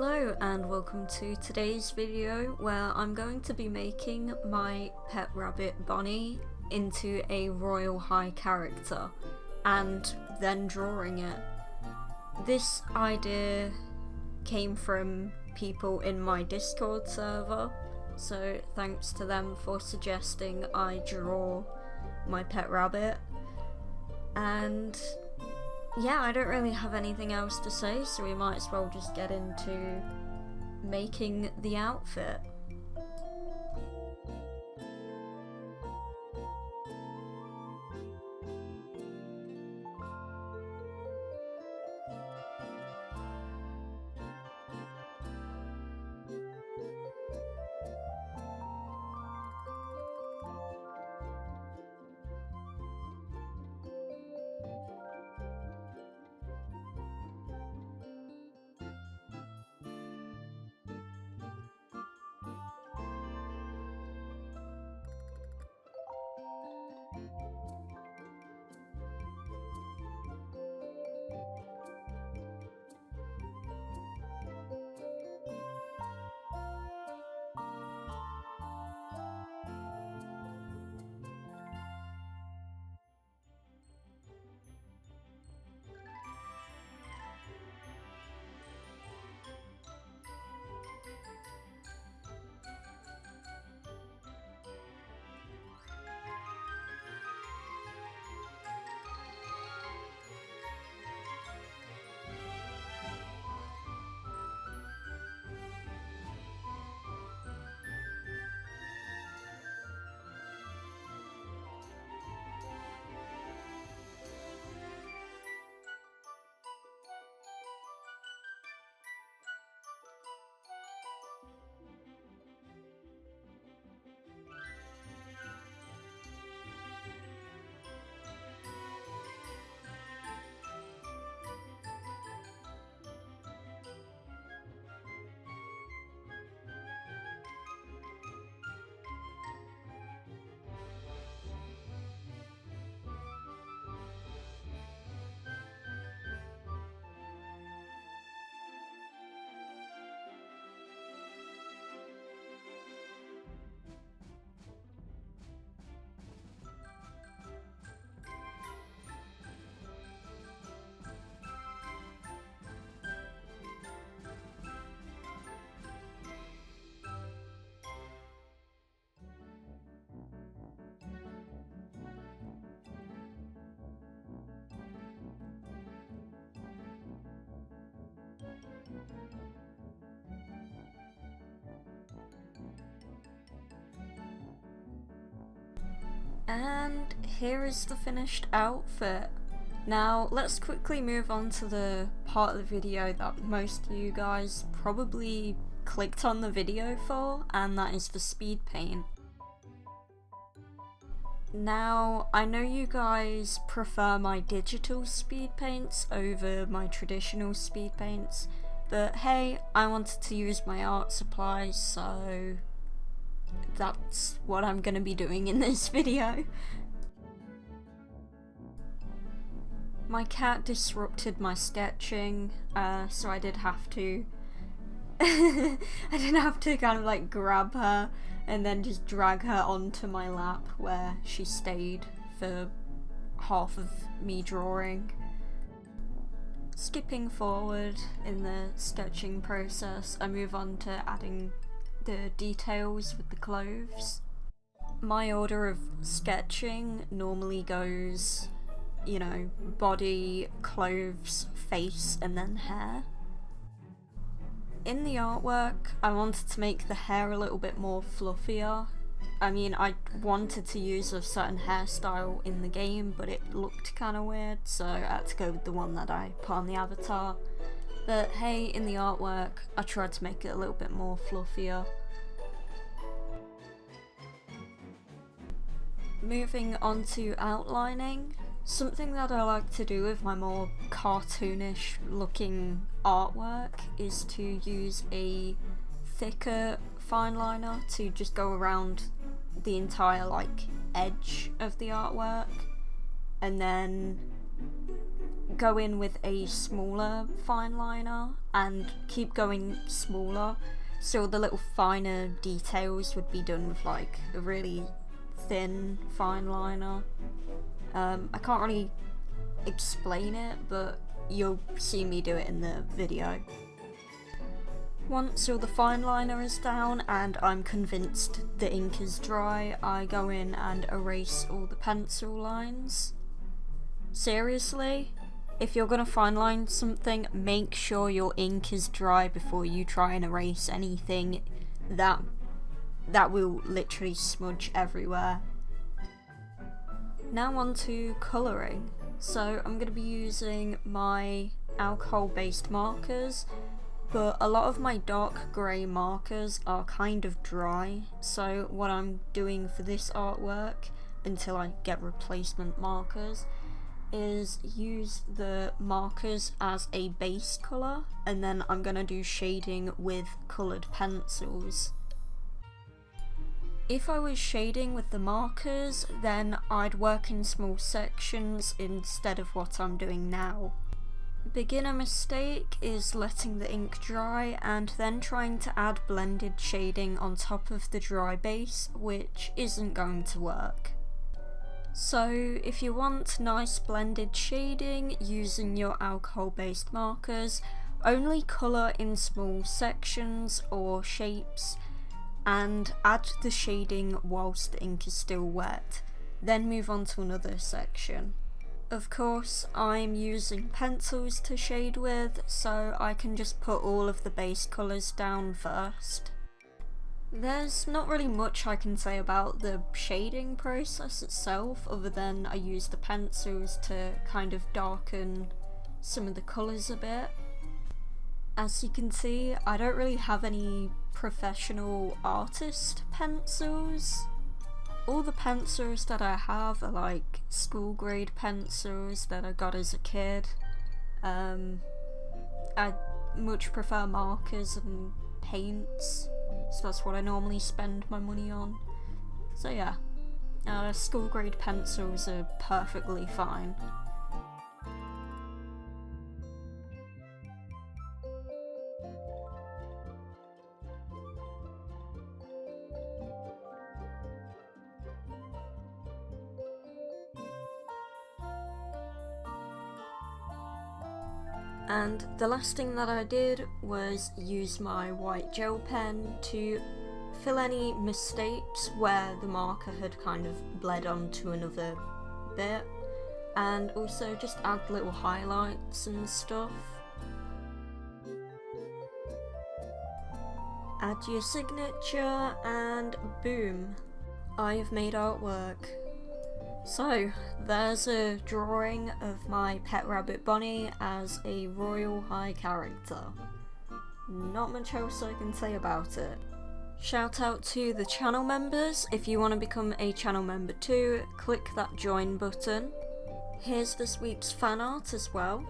Hello and welcome to today's video where I'm going to be making my pet rabbit Bonnie into a royal high character and then drawing it. This idea came from people in my Discord server, so thanks to them for suggesting I draw my pet rabbit. And yeah, I don't really have anything else to say, so we might as well just get into making the outfit. And here is the finished outfit. Now let's quickly move on to the part of the video that most of you guys probably clicked on the video for, and that is the speed paint. Now, I know you guys prefer my digital speed paints over my traditional speed paints, but hey, I wanted to use my art supplies, so that's what I'm gonna be doing in this video. My cat disrupted my sketching, so I did have to kind of like grab her and then just drag her onto my lap where she stayed for half of me drawing. Skipping forward in the sketching process, I move on to adding the details with the clothes. My order of sketching normally goes, you know, body, clothes, face, and then hair. In the artwork, I wanted to make the hair a little bit more fluffier. I mean, I wanted to use a certain hairstyle in the game, but it looked kind of weird, so I had to go with the one that I put on the avatar. But hey, in the artwork, I tried to make it a little bit more fluffier. Moving on to outlining, something that I like to do with my more cartoonish looking artwork is to use a thicker fine liner to just go around the entire like edge of the artwork, and then go in with a smaller fine liner and keep going smaller, so the little finer details would be done with like a really thin fine liner. I can't really explain it, but you'll see me do it in the video. Once all the fine liner is down and I'm convinced the ink is dry, I go in and erase all the pencil lines. Seriously, if you're gonna fine line something, make sure your ink is dry before you try and erase anything. That will literally smudge everywhere. Now on to colouring. So I'm gonna be using my alcohol-based markers, but a lot of my dark grey markers are kind of dry, so what I'm doing for this artwork, until I get replacement markers, is use the markers as a base colour, and then I'm gonna do shading with coloured pencils. If I was shading with the markers, then I'd work in small sections instead of what I'm doing now. Beginner mistake is letting the ink dry and then trying to add blended shading on top of the dry base, which isn't going to work. So if you want nice blended shading using your alcohol-based markers, only colour in small sections or shapes and add the shading whilst the ink is still wet, then move on to another section. Of course, I'm using pencils to shade with, so I can just put all of the base colours down first. There's not really much I can say about the shading process itself, other than I use the pencils to kind of darken some of the colours a bit. As you can see, I don't really have any professional artist pencils. All the pencils that I have are like school grade pencils that I got as a kid. I much prefer markers and paints, so that's what I normally spend my money on. So yeah, school grade pencils are perfectly fine. And the last thing that I did was use my white gel pen to fill any mistakes where the marker had kind of bled onto another bit, and also just add little highlights and stuff. Add your signature and boom, I've made artwork. So, there's a drawing of my pet rabbit Bonnie as a royal high character. Not much else I can say about it. Shout out to the channel members. If you want to become a channel member too, click that join button. Here's this week's fan art as well.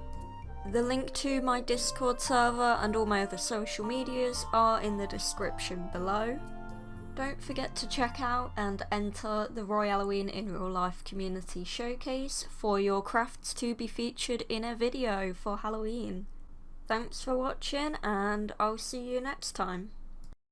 The link to my Discord server and all my other social medias are in the description below. Don't forget to check out and enter the ROYALE in Real Life community showcase for your crafts to be featured in a video for Halloween. Thanks for watching, and I'll see you next time.